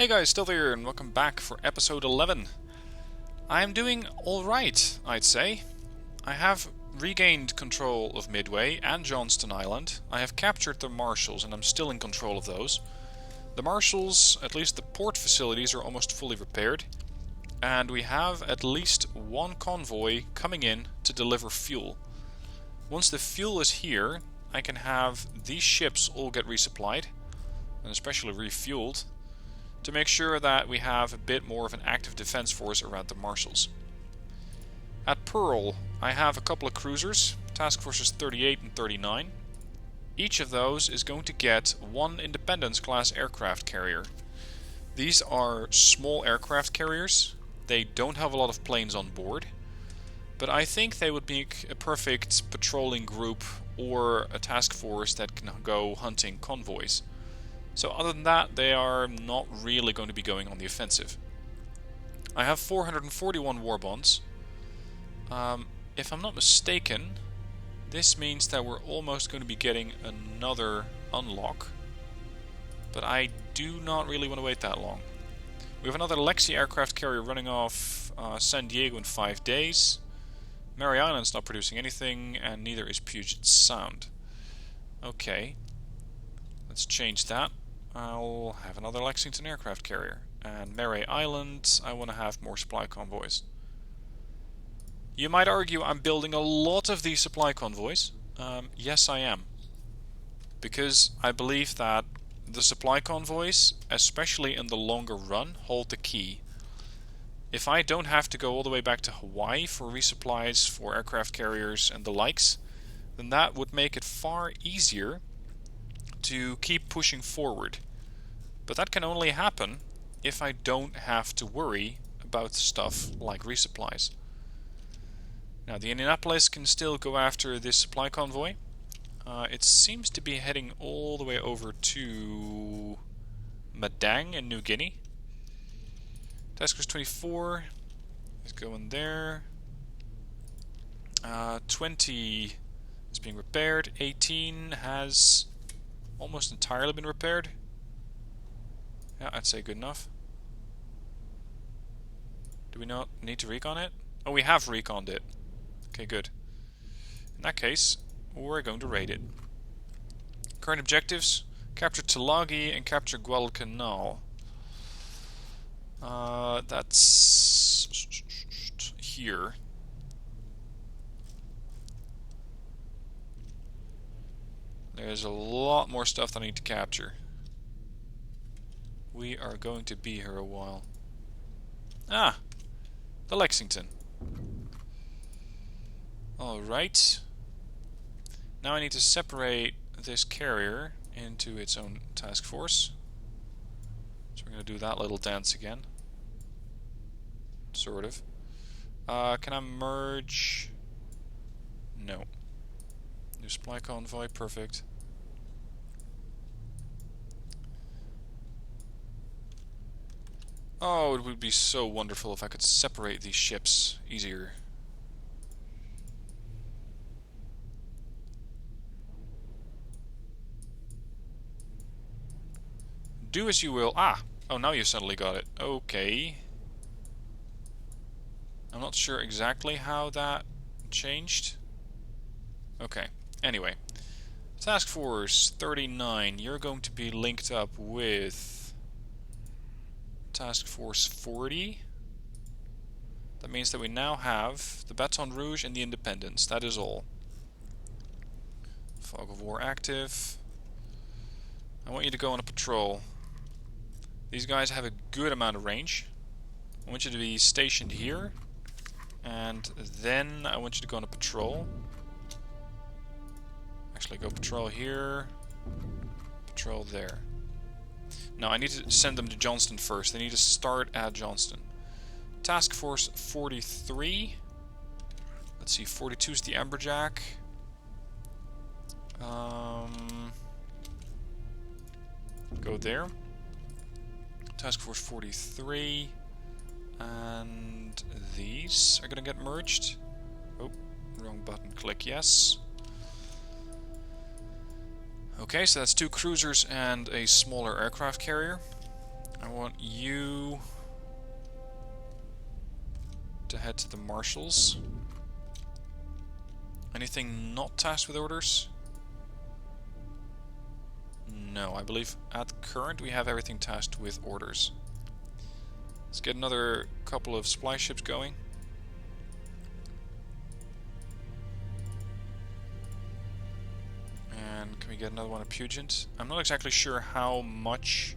Hey guys, still here, and welcome back for episode 11. I'm doing alright, I'd say. I have regained control of Midway and Johnston Island. I have captured the marshals, and I'm still in control of those. The marshals, at least the port facilities, are almost fully repaired. And we have at least one convoy coming in to deliver fuel. Once the fuel is here, I can have these ships all get resupplied, and especially refueled, to make sure that we have a bit more of an active defense force around the marshals. At Pearl, I have a couple of cruisers, task forces 38 and 39. Each of those is going to get one Independence class aircraft carrier. These are small aircraft carriers. They don't have a lot of planes on board, but I think they would be a perfect patrolling group or a task force that can go hunting convoys. So other than that, they are not really going to be going on the offensive. I have 441 war bonds. If I'm not mistaken, this means that we're almost going to be getting another unlock. But I do not really want to wait that long. We have another Lexi aircraft carrier running off San Diego in 5 days. Mary Island's not producing anything, and neither is Puget Sound. Okay, let's change that. I'll have another Lexington aircraft carrier. And Mary Island, I want to have more supply convoys. You might argue I'm building a lot of these supply convoys. Yes, I am. Because I believe that the supply convoys, especially in the longer run, hold the key. If I don't have to go all the way back to Hawaii for resupplies for aircraft carriers and the likes, then that would make it far easier to keep pushing forward. But that can only happen if I don't have to worry about stuff like resupplies. Now the Indianapolis can still go after this supply convoy. It seems to be heading all the way over to Madang in New Guinea. Task Force 24 is going there. 20 is being repaired. 18 has almost entirely been repaired. Yeah, I'd say good enough. Do we not need to recon it? Oh, we have reconned it. Okay, good. In that case, we're going to raid it. Current objectives: capture Tulagi and capture Guadalcanal. That's here. There's a lot more stuff that I need to capture. We are going to be here a while. Ah! The Lexington. Alright. Now I need to separate this carrier into its own task force. So we're going to do that little dance again. Sort of. Can I merge? No. New supply convoy, perfect. Oh, it would be so wonderful if I could separate these ships easier. Do as you will. Ah! Oh, now you suddenly got it. Okay. I'm not sure exactly how that changed. Okay. Anyway. Task Force 39. You're going to be linked up with Task Force 40. That means that we now have the Baton Rouge and the Independence. That is all. Fog of War active. I want you to go on a patrol. These guys have a good amount of range. I want you to be stationed here. And then I want you to go on a patrol. Actually, go patrol here. Patrol there. Now I need to send them to Johnston first. They need to start at Johnston. Task Force 43. Let's see, 42 is the Amberjack. Go there. Task Force 43. And these are going to get merged. Oh, wrong button. Click yes. Okay, so that's 2 cruisers and a smaller aircraft carrier. I want you to head to the marshals. Anything not tasked with orders? No, I believe at current we have everything tasked with orders. Let's get another couple of supply ships going. And can we get another one of Pugent? I'm not exactly sure how much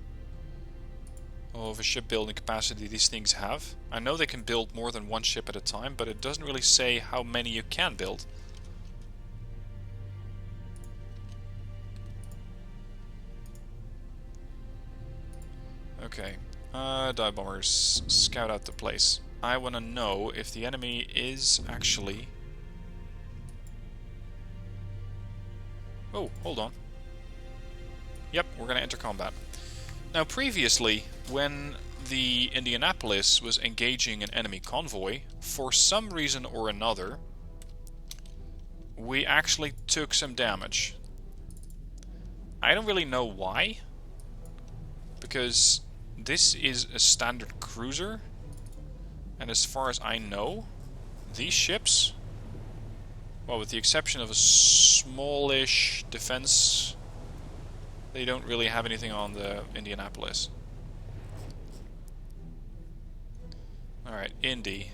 of a shipbuilding capacity these things have. I know they can build more than one ship at a time, but it doesn't really say how many you can build. Okay, dive bombers, scout out the place. I want to know if the enemy is actually... Oh, hold on. Yep, we're going to enter combat. Now previously, when the Indianapolis was engaging an enemy convoy, for some reason or another, we actually took some damage. I don't really know why, because this is a standard cruiser, and as far as I know, these ships, well, with the exception of a smallish defense, they don't really have anything on the Indianapolis. Alright, Indy.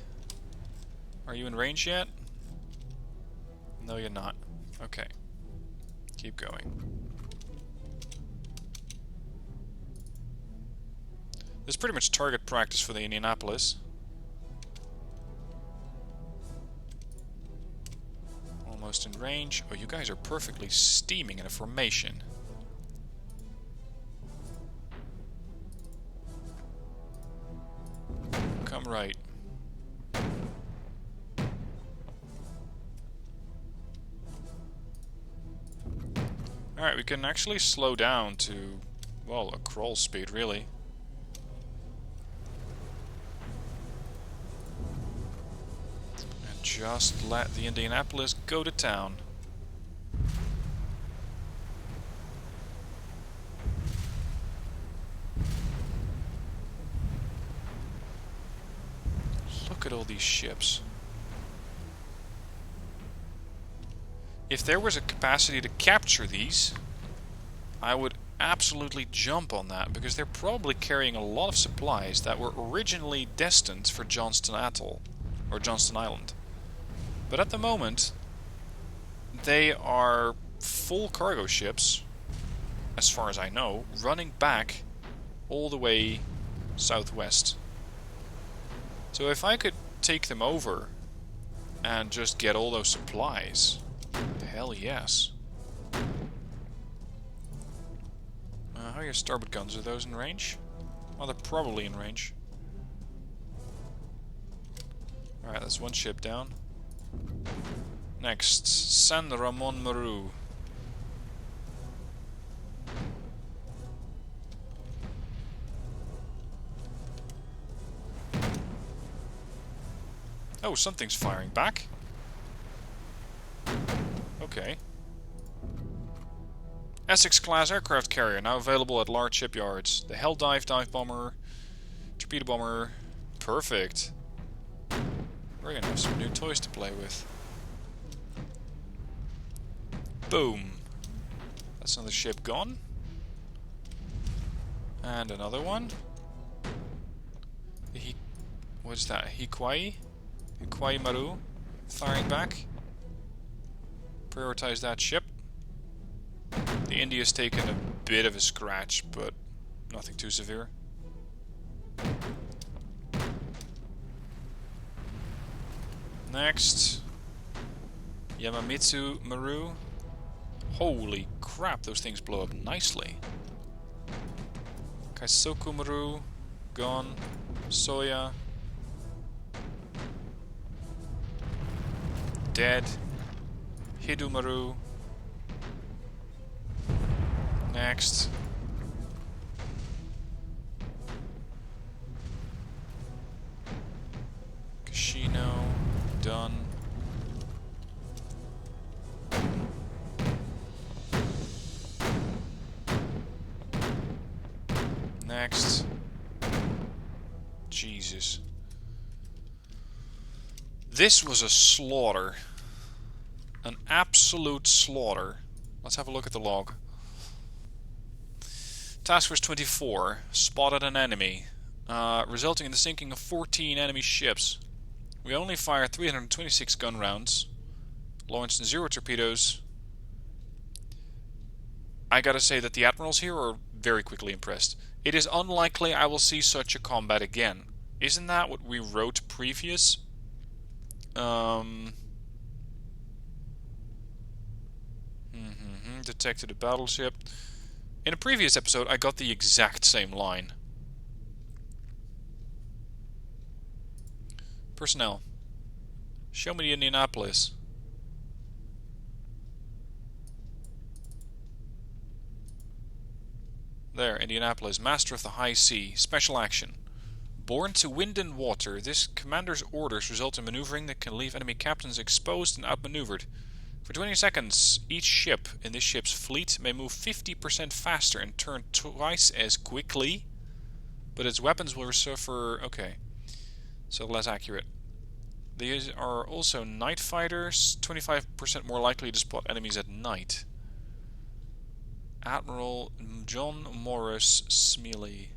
Are you in range yet? No, you're not. Okay. Keep going. This is pretty much target practice for the Indianapolis. Almost in range. Oh, you guys are perfectly steaming in a formation. Come right. Alright, we can actually slow down to, well, a crawl speed, really. And just let the Indianapolis go to town. Look at all these ships. If there was a capacity to capture these, I would absolutely jump on that, because they're probably carrying a lot of supplies that were originally destined for Johnston Atoll, or Johnston Island. But at the moment, they are full cargo ships, as far as I know, running back all the way southwest. So if I could take them over and just get all those supplies, hell yes. How are your starboard guns? Are those in range? Well, they're probably in range. Alright, that's one ship down. Next, San Ramon Maru. Oh, something's firing back. Okay. Essex-class aircraft carrier, now available at large shipyards. The Helldive dive bomber, torpedo bomber. Perfect. We're gonna have some new toys to play with. Boom. That's another ship gone. And another one. What's that? Hikwai? Hikwai Maru. Firing back. Prioritize that ship. The India's taken a bit of a scratch, but nothing too severe. Next, Yamamitsu Maru. Holy crap, those things blow up nicely. Kaisoku Maru, gone. Soya, dead. Hidumaru. Next. Kashino. Done. Next. Jesus. This was a slaughter. An absolute slaughter. Let's have a look at the log. Task Force 24 spotted an enemy, resulting in the sinking of 14 enemy ships. We only fired 326 gun rounds, launched 0 torpedoes. I gotta say that the admirals here are very quickly impressed. It is unlikely I will see such a combat again. Isn't that what we wrote previous? Detected a battleship. In a previous episode I got the exact same line. Personnel. Show me the Indianapolis. There, Indianapolis. Master of the High Sea. Special action. Born to wind and water, this commander's orders result in maneuvering that can leave enemy captains exposed and outmaneuvered. For 20 seconds, each ship in this ship's fleet may move 50% faster and turn twice as quickly, but its weapons will suffer... okay, so less accurate. These are also night fighters, 25% more likely to spot enemies at night. Admiral John Morris Smiley.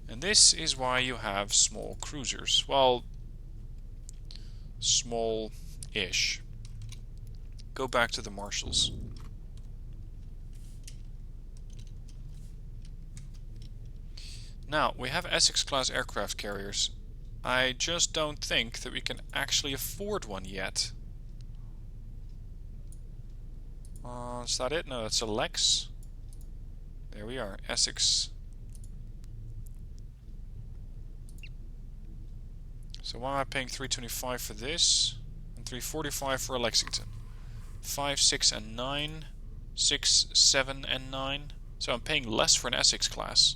And this is why you have small cruisers. Well, small-ish. Go back to the Marshalls. Now, we have Essex-class aircraft carriers. I just don't think that we can actually afford one yet. Is that it? No, that's a Lex. There we are, Essex. So why am I paying $325 for this and $345 for a Lexington? 5, 6, and 9. 6, 7, and 9. So I'm paying less for an Essex class.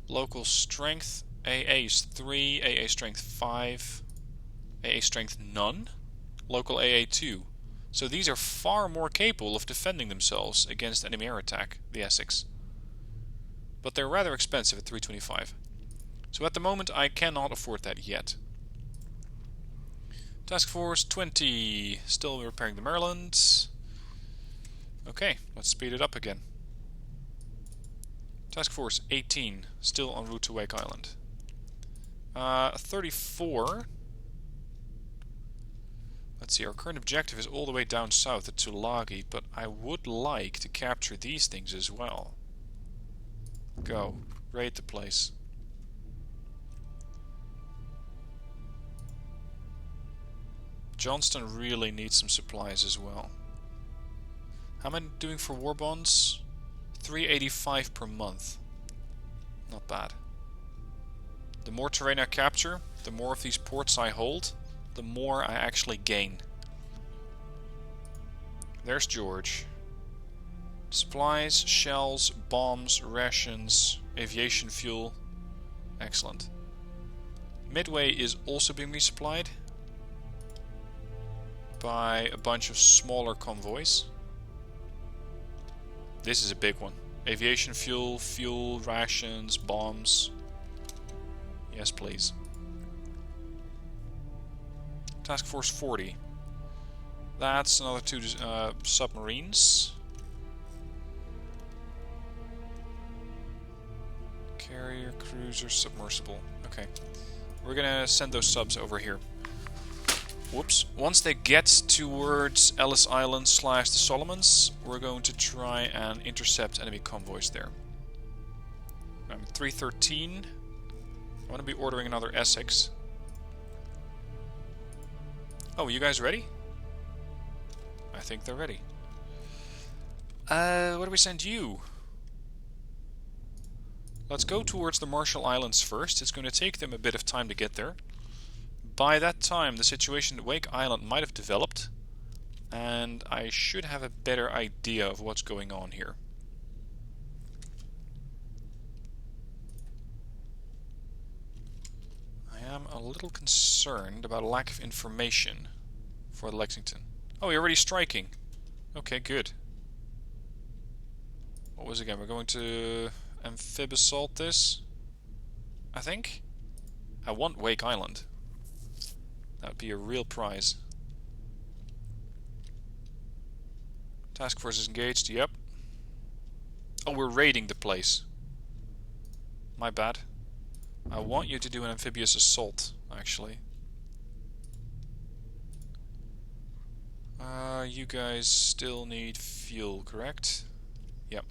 Local strength. AA is 3. AA strength 5. AA strength none. Local AA 2. So these are far more capable of defending themselves against enemy air attack, the Essex. But they're rather expensive at $325. So at the moment I cannot afford that yet. Task Force 20, still repairing the Maryland. Okay, let's speed it up again. Task Force 18, still en route to Wake Island. 34. Let's see, our current objective is all the way down south at Tulagi, but I would like to capture these things as well. Go, raid the place. Johnston really needs some supplies as well. How am I doing for war bonds? $385 per month. Not bad. The more terrain I capture, the more of these ports I hold, the more I actually gain. There's George. Supplies, shells, bombs, rations, aviation fuel. Excellent. Midway is also being resupplied by a bunch of smaller convoys. This is a big one. Aviation fuel, fuel, rations, bombs. Yes, please. Task Force 40. That's another 2 submarines. Carrier, cruiser, submersible. Okay. We're gonna send those subs over here. Whoops. Once they get towards Ellis Island / the Solomons, we're going to try and intercept enemy convoys there. I'm 313. I want to be ordering another Essex. Oh, you guys ready? I think they're ready. What do we send you? Let's go towards the Marshall Islands first. It's going to take them a bit of time to get there. By that time, the situation at Wake Island might have developed, and I should have a better idea of what's going on here. I am a little concerned about a lack of information for Lexington. Oh, you're already striking. Okay, good. What was it again? We're going to Amphibious Assault this, I think. I want Wake Island. That would be a real prize. Task force is engaged, yep. Oh, we're raiding the place. My bad. I want you to do an Amphibious Assault, actually. You guys still need fuel, correct? Yep.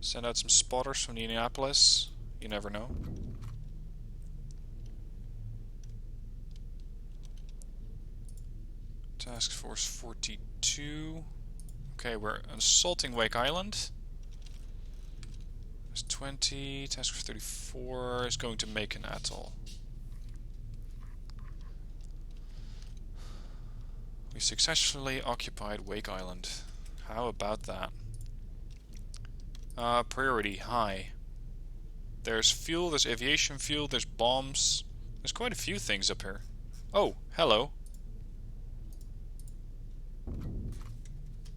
Send out some spotters from Indianapolis. You never know. Task Force 42. Okay, we're assaulting Wake Island. There's 20. Task Force 34 is going to make an atoll. We successfully occupied Wake Island. How about that? Priority high. There's fuel, there's aviation fuel, there's bombs. There's quite a few things up here. Oh, hello.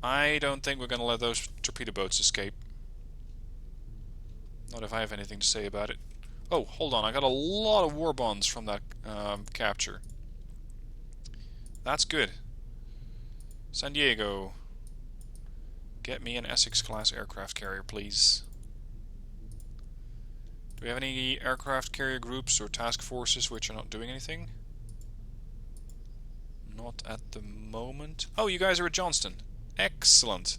I don't think we're gonna let those torpedo boats escape. Not if I have anything to say about it. Oh, hold on, I got a lot of war bonds from that capture. That's good. San Diego. Get me an Essex-class aircraft carrier, please. Do we have any aircraft carrier groups or task forces which are not doing anything? Not at the moment. Oh, you guys are at Johnston. Excellent.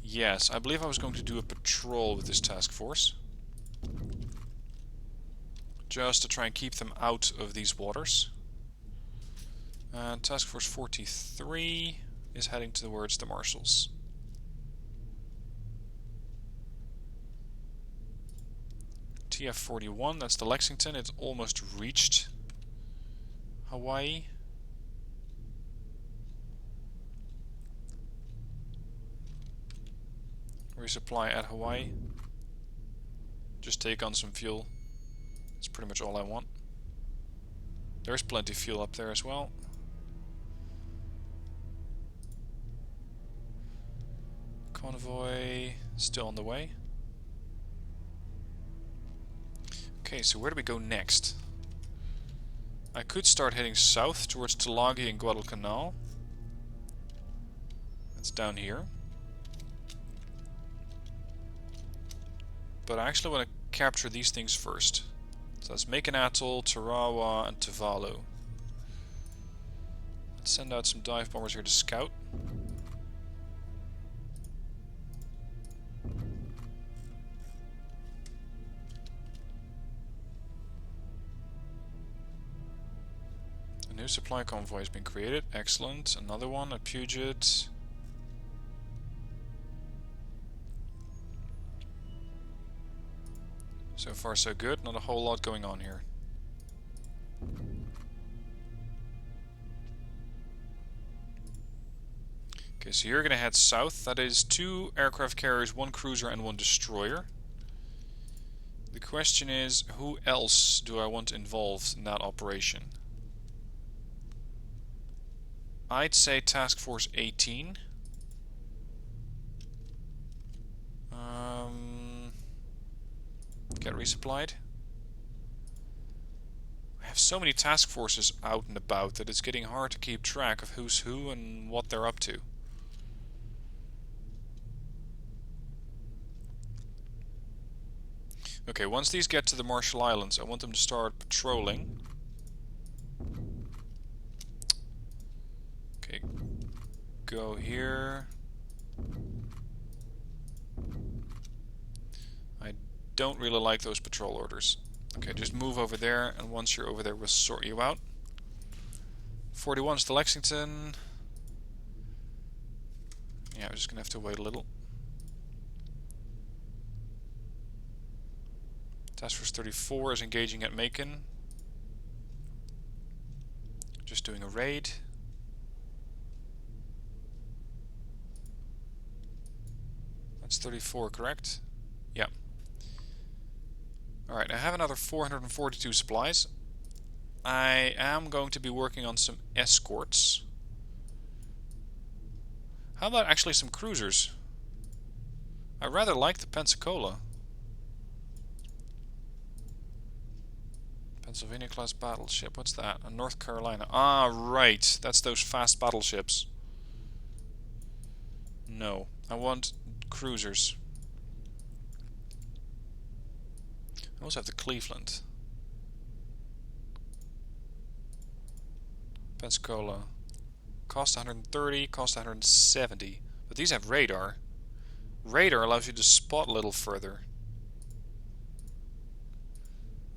Yes, I believe I was going to do a patrol with this task force. Just to try and keep them out of these waters. And Task Force 43 is heading towards the Marshalls. TF-41, that's the Lexington, it's almost reached Hawaii. Resupply at Hawaii. Just take on some fuel. That's pretty much all I want. There's plenty of fuel up there as well. Convoy still on the way. Okay, so where do we go next? I could start heading south towards Tulagi and Guadalcanal. That's down here. But I actually want to capture these things first. So let's make an atoll, Tarawa, and Tuvalu. Let's send out some dive bombers here to scout. A new supply convoy has been created. Excellent. Another one at Puget. So far so good, not a whole lot going on here. Okay, so you're gonna head south. That is 2 aircraft carriers, 1 cruiser and 1 destroyer. The question is, who else do I want involved in that operation? I'd say Task Force 18. Get resupplied. I have so many task forces out and about that it's getting hard to keep track of who's who and what they're up to. Okay, once these get to the Marshall Islands, I want them to start patrolling. Okay, go here. I don't really like those patrol orders. Okay, just move over there, and once you're over there, we'll sort you out. 41's to Lexington. Yeah, we're just gonna have to wait a little. Task Force 34 is engaging at Macon. Just doing a raid. That's 34, correct? Yeah. Alright, I have another 442 supplies. I am going to be working on some escorts. How about actually some cruisers? I rather like the Pensacola. Pennsylvania class battleship. What's that? A North Carolina. Ah, right. That's those fast battleships. No. I want cruisers. I also have the Cleveland. Pensacola. Cost 130, cost 170. But these have radar. Radar allows you to spot a little further.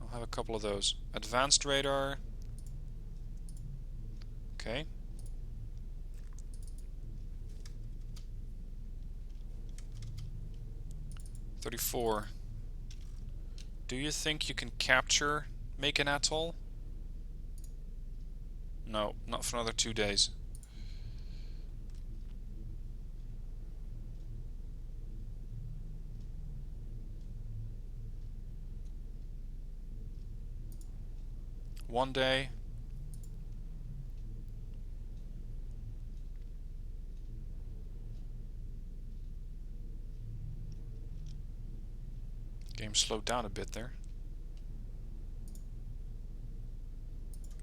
I'll have a couple of those. Advanced radar. Okay. $34. Do you think you can capture Macon Atoll? No, not for another 2 days. One day. Game slowed down a bit there.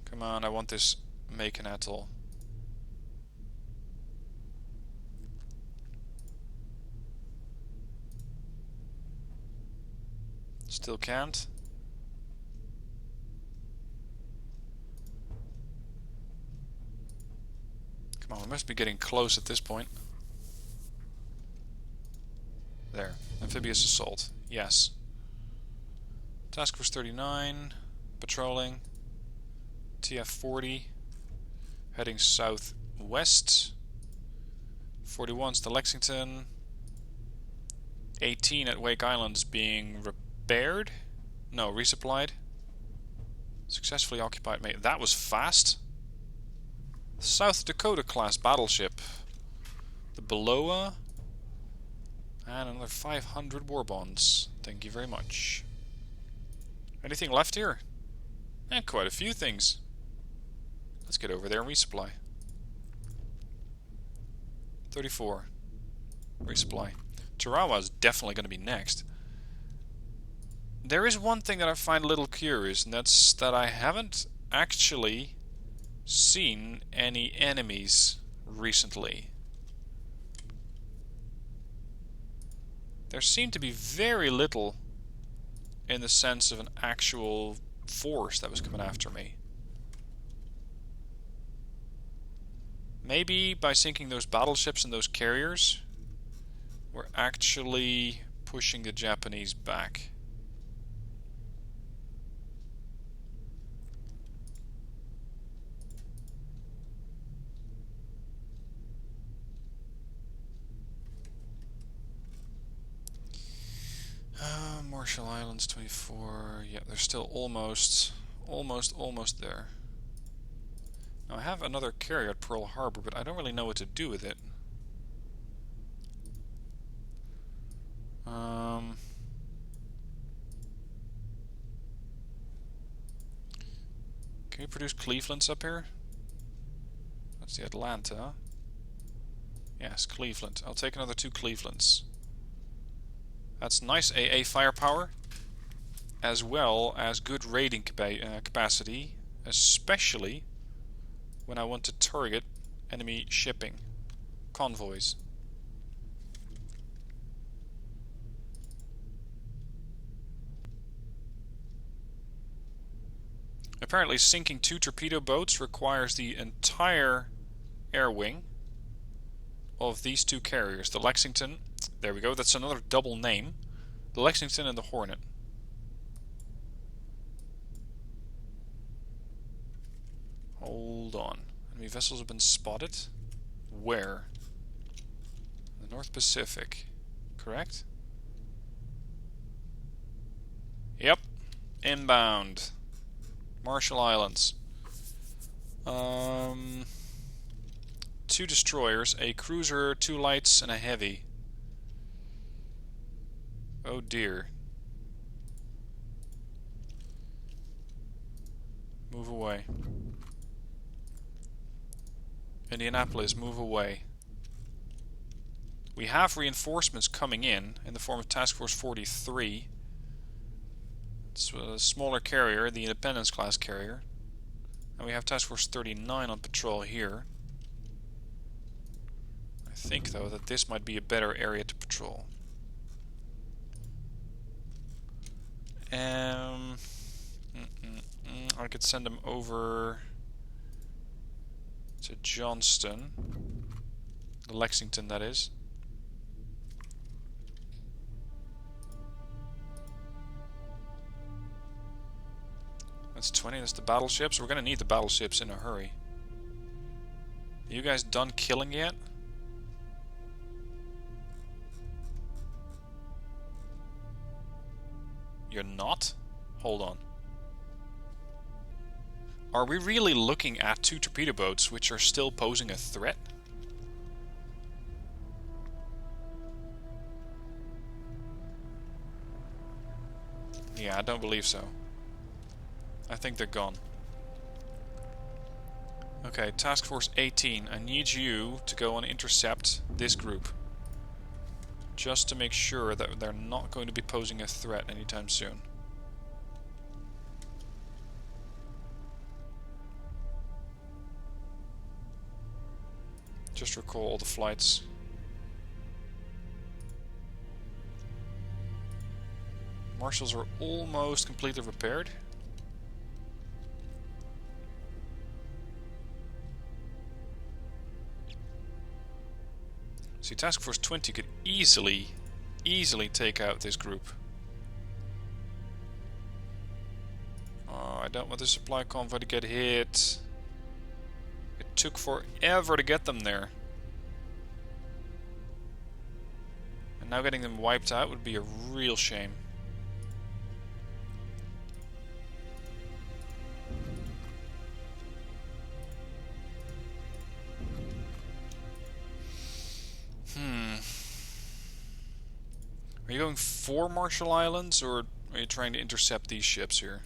Come on, I want this Macon Atoll. Still can't. Come on, we must be getting close at this point. There. Amphibious Assault. Yes. Task Force 39. Patrolling. TF-40. Heading southwest. 41's to Lexington. 18 at Wake Island is being repaired? No, resupplied. Successfully occupied. Mate, that was fast. South Dakota class battleship. The Beloa. And another 500 war bonds. Thank you very much. Anything left here? And quite a few things. Let's get over there and resupply. 34. Resupply. Tarawa is definitely going to be next. There is one thing that I find a little curious, and that's that I haven't actually seen any enemies recently. There seemed to be very little in the sense of an actual force that was coming after me. Maybe by sinking those battleships and those carriers, we're actually pushing the Japanese back. Marshall Islands 24. Yeah, they're still almost there. Now I have another carrier at Pearl Harbor, but I don't really know what to do with it. Can we produce Clevelands up here? That's the Atlanta. Yes, Cleveland. I'll take another 2 Clevelands. That's nice AA firepower, as well as good raiding capacity, especially when I want to target enemy shipping convoys. Apparently sinking 2 torpedo boats requires the entire air wing of these 2 carriers. The Lexington, there we go, that's another double name. The Lexington and the Hornet. Hold on. Enemy vessels have been spotted. Where? The North Pacific. Correct? Yep. Inbound. Marshall Islands. 2 destroyers, a cruiser, 2 lights, and a heavy. Oh dear. move away. Indianapolis, move away. We have reinforcements coming in the form of Task Force 43. It's a smaller carrier, the Independence class carrier. And we have Task Force 39 on patrol here. I think though that this might be a better area to patrol. I could send them over to Johnston. Lexington, that is. That's 20, that's the battleships. We're gonna need the battleships in a hurry. Are you guys done killing yet? You're not? Hold on. Are we really looking at 2 torpedo boats which are still posing a threat? Yeah, I don't believe so. I think they're gone. Okay, Task Force 18. I need you to go and intercept this group. Just to make sure that they're not going to be posing a threat anytime soon. Just recall all the flights. Marshals are almost completely repaired. See, Task Force 20 could easily take out this group. Oh, I don't want the supply convoy to get hit. It took forever to get them there. And now getting them wiped out would be a real shame. Are you going for Marshall Islands, or are you trying to intercept these ships here?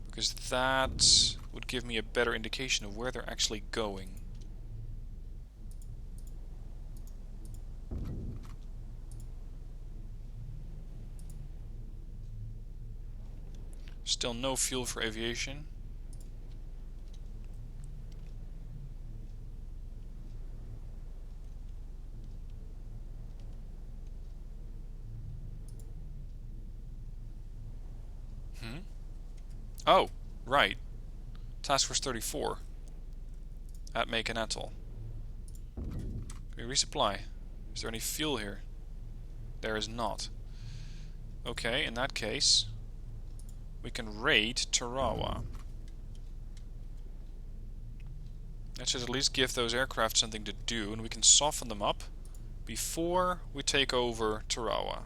Because that would give me a better indication of where they're actually going. Still no fuel for aviation. Oh, right. Task Force 34 at Macon Atoll. Can we resupply? Is there any fuel here? There is not. Okay, in that case, we can raid Tarawa. That should at least give those aircraft something to do, and we can soften them up before we take over Tarawa.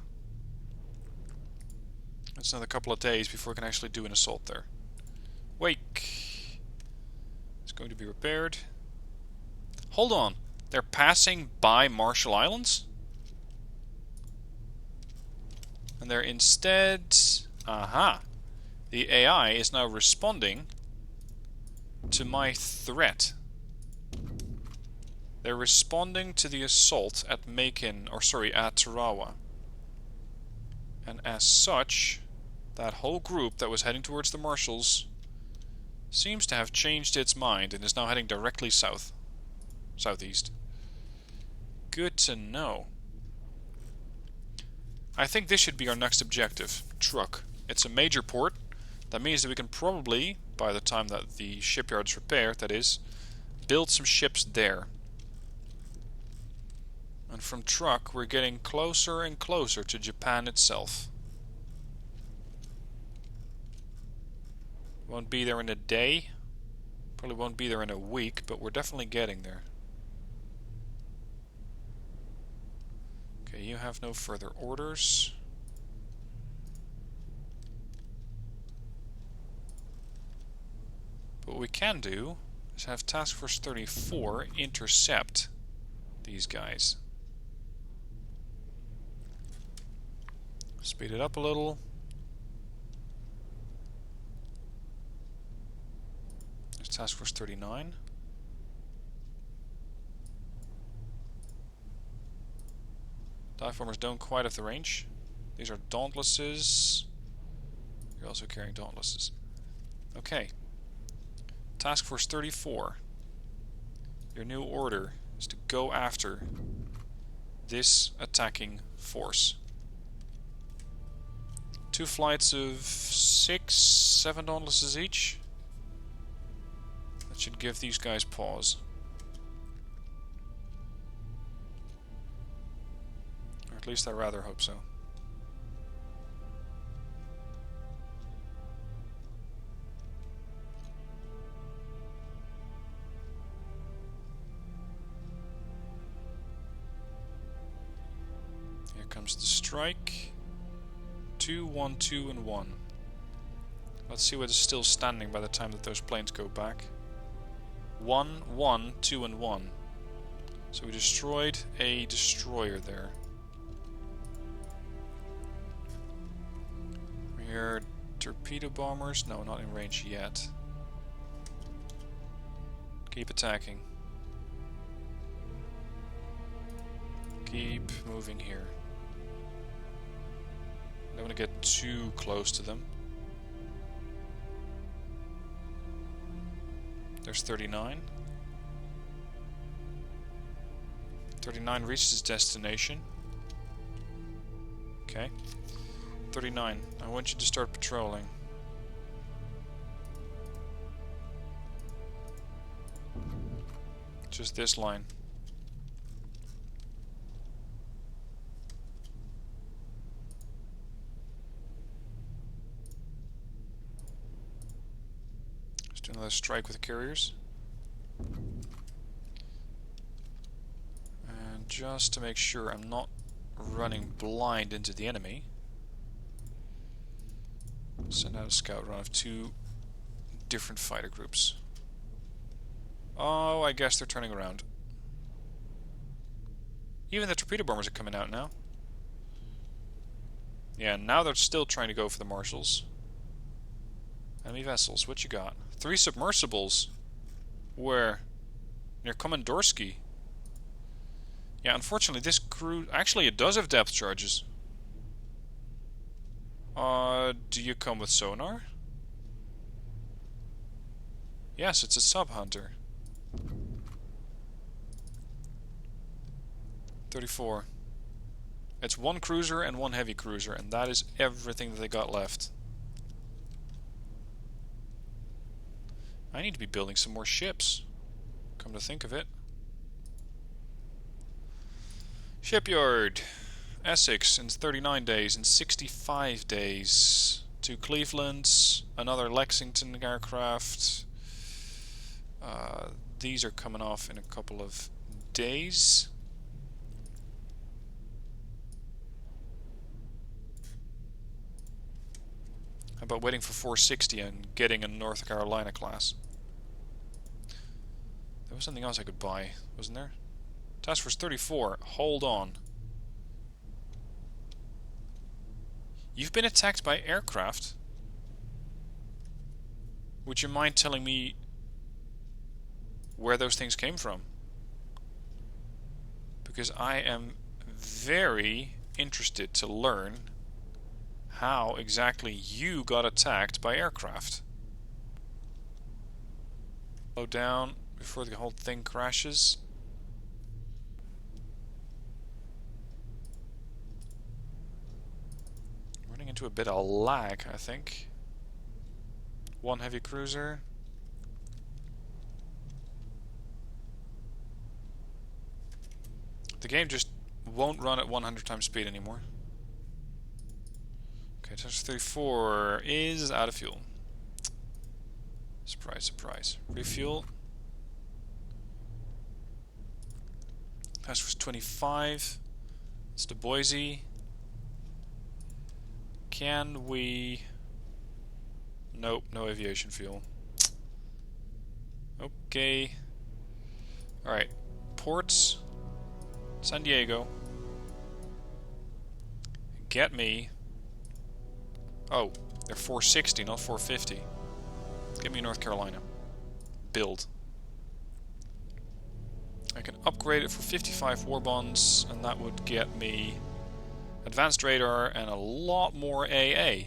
It's another couple of days before we can actually do an assault there. Wake. It's going to be repaired. Hold on. They're passing by Marshall Islands? And they're instead... Aha. The AI is now responding to my threat. They're responding to the assault at Macon, or sorry, at Tarawa. And as such, that whole group that was heading towards the Marshalls seems to have changed its mind and is now heading directly southeast. Good to know. I think this should be our next objective. Truk. It's a major port. That means that we can probably, by the time that the shipyard's repaired, that is, build some ships there. And from Truk we're getting closer and closer to Japan itself. Won't be there in a day. Probably won't be there in a week, but we're definitely getting there. Okay, you have no further orders. But what we can do is have Task Force 34 intercept these guys. Speed it up a little. Task Force 39. Dive bombers don't quite have the range. These are Dauntlesses. You're also carrying Dauntlesses. Okay. Task Force 34. Your new order is to go after this attacking force. 2 flights of 6, 7 Dauntlesses each. That should give these guys pause. Or at least I rather hope so. Here comes the strike. 2, 1, 2, and 1. Let's see what is still standing by the time that those planes go back. 1, 1, 2, and 1. So we destroyed a destroyer there. We hear torpedo bombers. No, not in range yet. Keep attacking. Keep moving here. I don't want to get too close to them. There's 39. 39 reaches its destination. Okay. 39, I want you to start patrolling. Just this line. Let's do another strike with the carriers. And just to make sure I'm not running blind into the enemy, send out a scout run of 2 different fighter groups. Oh, I guess they're turning around. Even the torpedo bombers are coming out now. Yeah, now they're still trying to go for the marshals. Enemy vessels, what you got? 3 submersibles. Where? Near Komandorsky. Yeah, unfortunately this crew... Actually, it does have depth charges. Do you come with sonar? Yes, it's a sub-hunter. 34. It's 1 cruiser and 1 heavy cruiser, and that is everything that they got left. I need to be building some more ships, come to think of it. Shipyard. Essex in 39 days, in 65 days. 2 Clevelands, another Lexington aircraft. These are coming off in a couple of days. How about waiting for 460 and getting a North Carolina class? There was something else I could buy, wasn't there? Task Force 34, hold on. You've been attacked by aircraft? Would you mind telling me where those things came from? Because I am very interested to learn how exactly you got attacked by aircraft. Slow down before the whole thing crashes. Running into a bit of lag, I think. 1 heavy cruiser. The game just won't run at 100 times speed anymore. Okay, Task 34 is out of fuel. Surprise, surprise. Refuel. Task Force 25. It's the Boise. Can we... Nope, no aviation fuel. Okay. Alright. Ports. San Diego. Get me... Oh, they're 460, not 450. Get me North Carolina. build. I can upgrade it for 55 war bonds, and that would get me advanced radar and a lot more AA.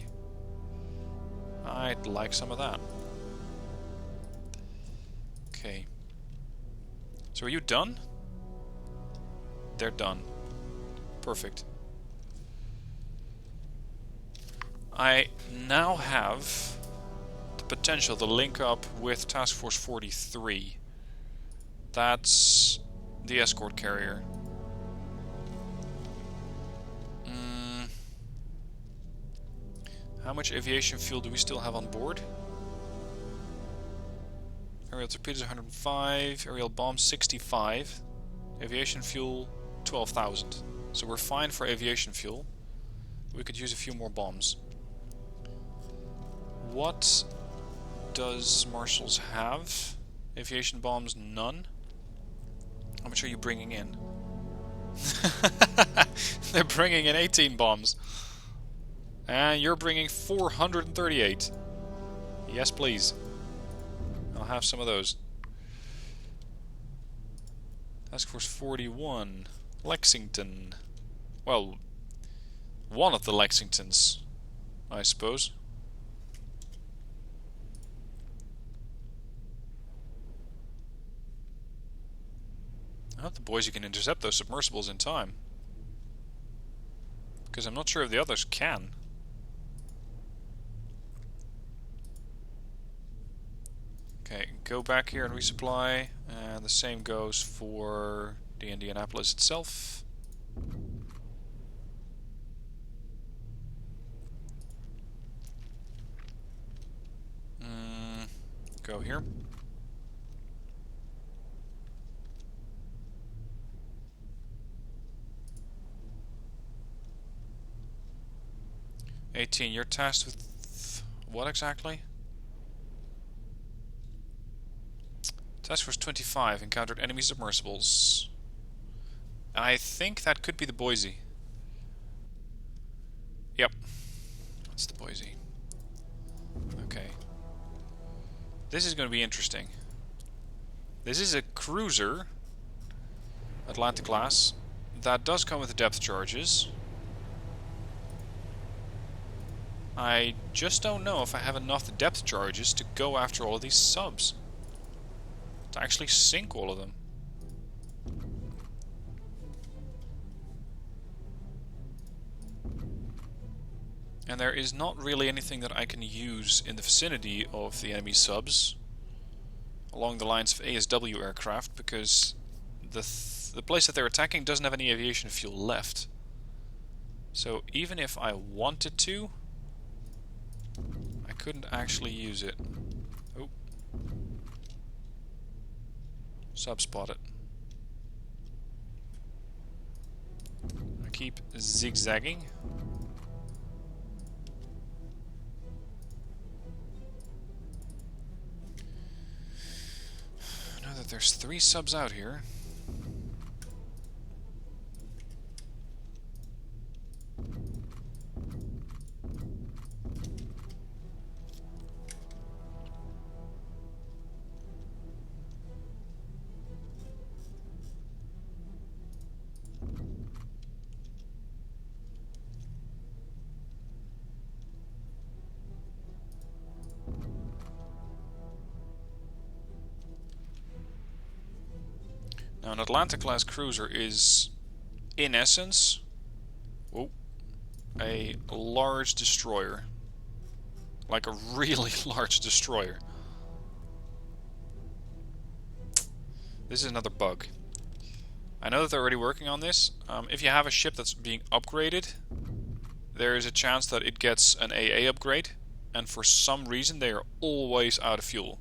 I'd like some of that. Okay. So are you done? They're done. Perfect. I now have the potential to link up with Task Force 43. That's the escort carrier. How much aviation fuel do we still have on board? Aerial torpedoes 105, aerial bombs 65, aviation fuel 12,000. So we're fine for aviation fuel. We could use a few more bombs. What does Marshall's have? Aviation bombs, none. How much are you bringing in? They're bringing in 18 bombs. And you're bringing 438. Yes, please. I'll have some of those. Task Force 41. Lexington. Well, one of the Lexingtons, I suppose. I hope the boys can intercept those submersibles in time. Because I'm not sure if the others can. Okay, go back here and resupply. And the same goes for the Indianapolis itself. Go here. You're tasked with what exactly? Task Force 25 encountered enemy submersibles. I think that could be the Boise. Yep, that's the Boise. Okay. This is going to be interesting. This is a cruiser, Atlantic class, that does come with depth charges. I just don't know if I have enough depth charges to go after all of these subs. To actually sink all of them. And there is not really anything that I can use in the vicinity of the enemy subs along the lines of ASW aircraft, because the place that they're attacking doesn't have any aviation fuel left. So even if I wanted to, I couldn't actually use it. Oh. Sub spotted. I keep zigzagging. I know that there's 3 subs out here. Now, an Atlanta-class cruiser is, in essence, a large destroyer. Like a really large destroyer. This is another bug. I know that they're already working on this. If you have a ship that's being upgraded, there is a chance that it gets an AA upgrade, and for some reason they are always out of fuel.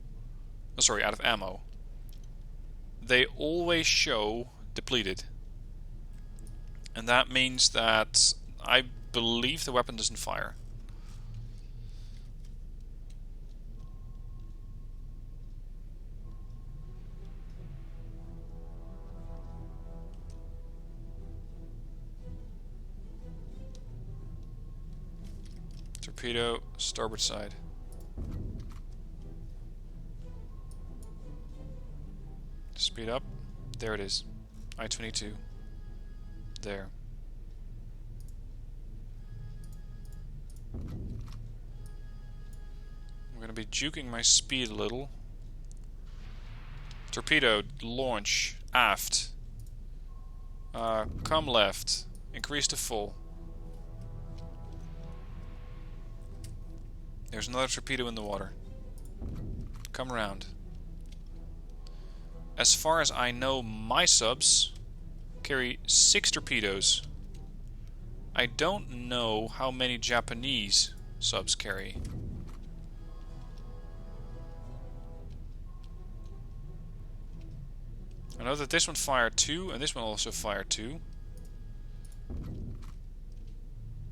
Oh, sorry, out of ammo. They always show depleted. And that means that I believe the weapon doesn't fire. Torpedo, starboard side. Speed up. There it is. I-22. There. I'm going to be juking my speed a little. Torpedo, launch, aft. Come left. Increase to full. There's another torpedo in the water. Come around. As far as I know, my subs carry 6 torpedoes. I don't know how many Japanese subs carry. I know that this one fired 2 and this one also fired 2.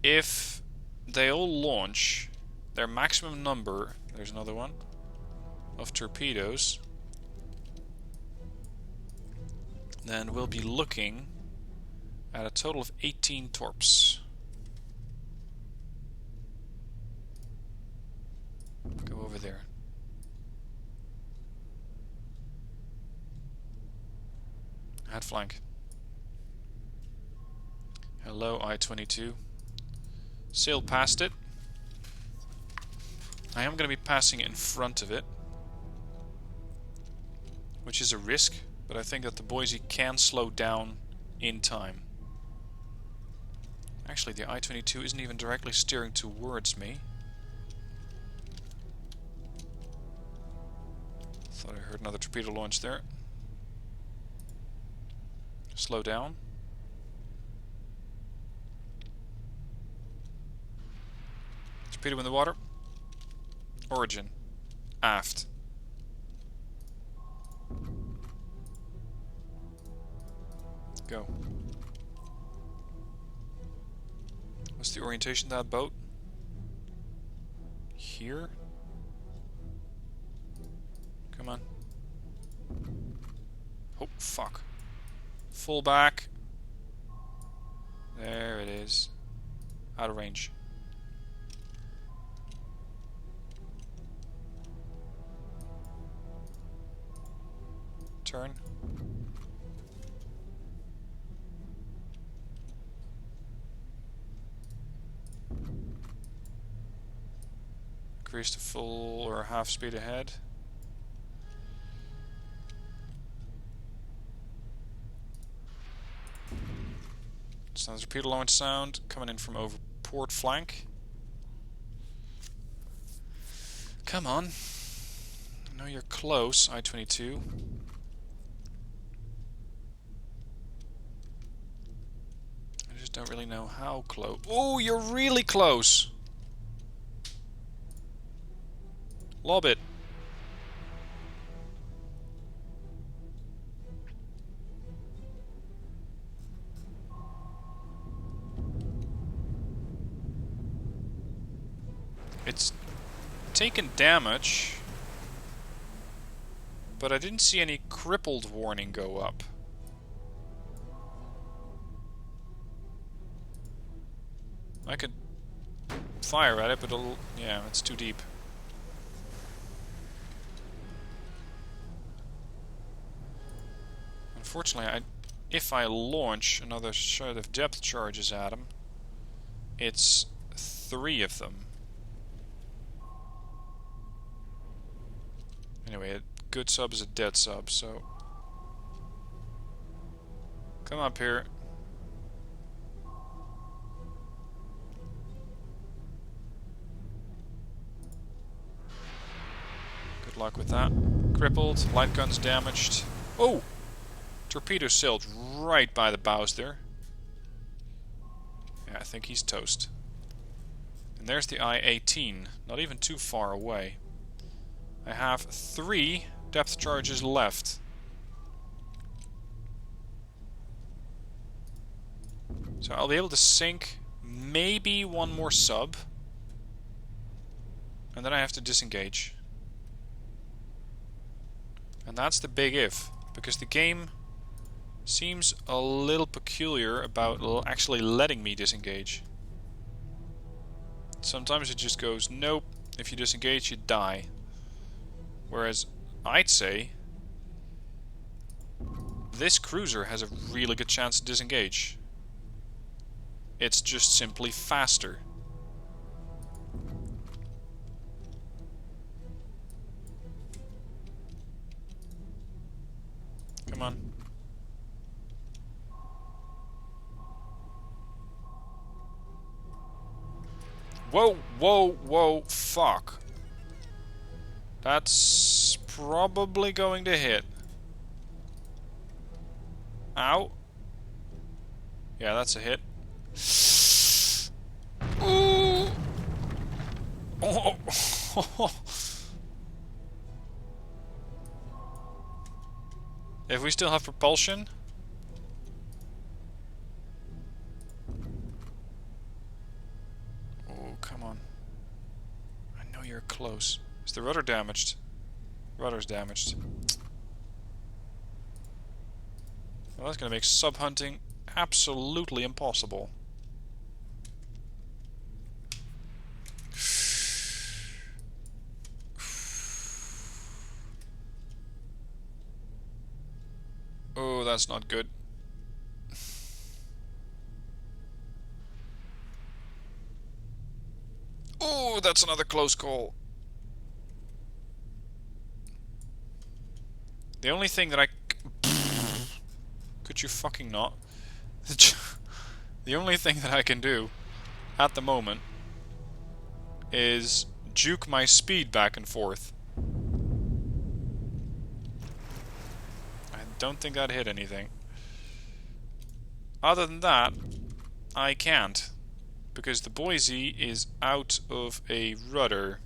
If they all launch their maximum number, there's another one, of torpedoes, then we'll be looking at a total of 18 torps. Go over there. Head flank. Hello, I-22. Sail past it. I am going to be passing in front of it, which is a risk, but I think that the Boise can slow down in time. Actually, the I-22 isn't even directly steering towards me. Thought I heard another torpedo launch there. Slow down. Torpedo in the water. Origin. Aft. Go. What's the orientation of that boat? Here? Come on. Oh, fuck. Full back. There it is. Out of range. Turn. Increase to full or half speed ahead. Sounds torpedo launch sound coming in from over port flank. Come on. I know you're close, I-22. I just don't really know how close. Oh, you're really close! Lob it. It's taken damage, but I didn't see any crippled warning go up. I could fire at it, but yeah, it's too deep. Unfortunately, if I launch another set of depth charges at him, it's 3 of them. Anyway, a good sub is a dead sub, so come up here. Good luck with that. Crippled, light guns damaged. Oh! Torpedo sailed right by the bows there. Yeah, I think he's toast. And there's the I-18, not even too far away. I have 3 depth charges left. So I'll be able to sink maybe 1 more sub. And then I have to disengage. And that's the big if. Because the game seems a little peculiar about actually letting me disengage. Sometimes it just goes, nope, if you disengage you die. Whereas I'd say this cruiser has a really good chance to disengage. It's just simply faster. Come on. Whoa, whoa, whoa, fuck. That's probably going to hit. Ow. Yeah, that's a hit. Ooh. Oh. If we still have propulsion. Oh, come on. I know you're close. Is the rudder damaged? Rudder's damaged. Well, that's going to make sub-hunting absolutely impossible. Oh, that's not good. Oh, that's another close call. The only thing that I... Could you fucking not? The only thing that I can do at the moment is juke my speed back and forth. I don't think that hit anything. Other than that, I can't. Because the Boise is out of a rudder.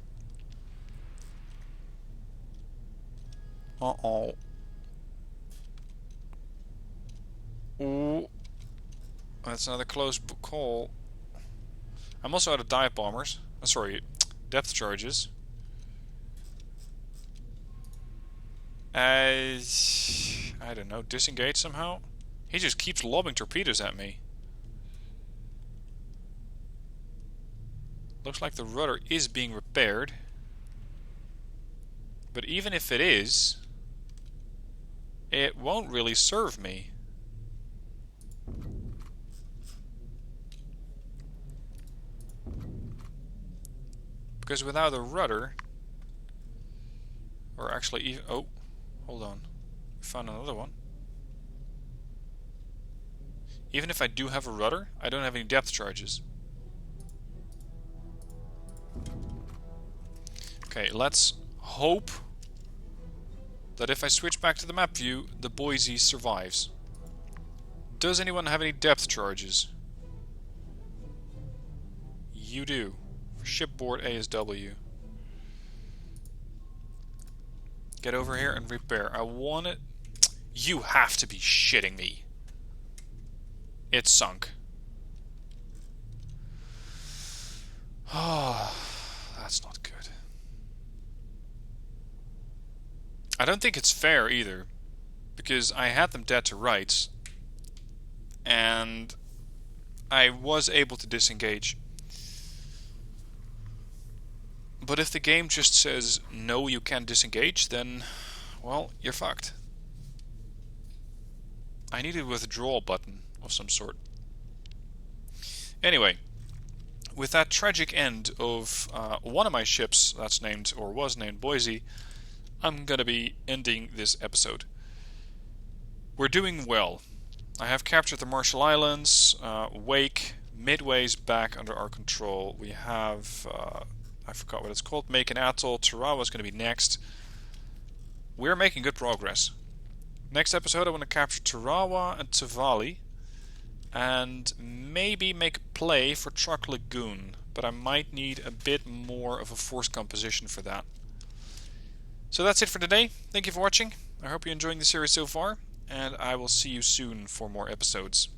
Uh-oh. Ooh. That's another close call. I'm also out of dive bombers. Sorry, depth charges. I don't know, disengage somehow? He just keeps lobbing torpedoes at me. Looks like the rudder is being repaired. But even if it is, it won't really serve me. Because without a rudder, or actually even... Oh, hold on. We found another one. Even if I do have a rudder, I don't have any depth charges. Okay, let's hope that if I switch back to the map view, the Boise survives. Does anyone have any depth charges? You do. Shipboard ASW. Get over here and repair. I want it. You have to be shitting me. It's sunk. Oh, that's not good. I don't think it's fair either, because I had them dead to rights, and I was able to disengage. But if the game just says, no, you can't disengage, then, well, you're fucked. I need a withdrawal button of some sort. Anyway, with that tragic end of one of my ships that's named, or was named, Boise, I'm gonna be ending this episode. We're doing well. I have captured the Marshall Islands, Wake, Midway's back under our control. We have, I forgot what it's called, Macon Atoll, Tarawa's gonna be next. We're making good progress. Next episode I want to capture Tarawa and Tavali, and maybe make a play for Truck Lagoon, but I might need a bit more of a force composition for that. So that's it for today. Thank you for watching. I hope you're enjoying the series so far, and I will see you soon for more episodes.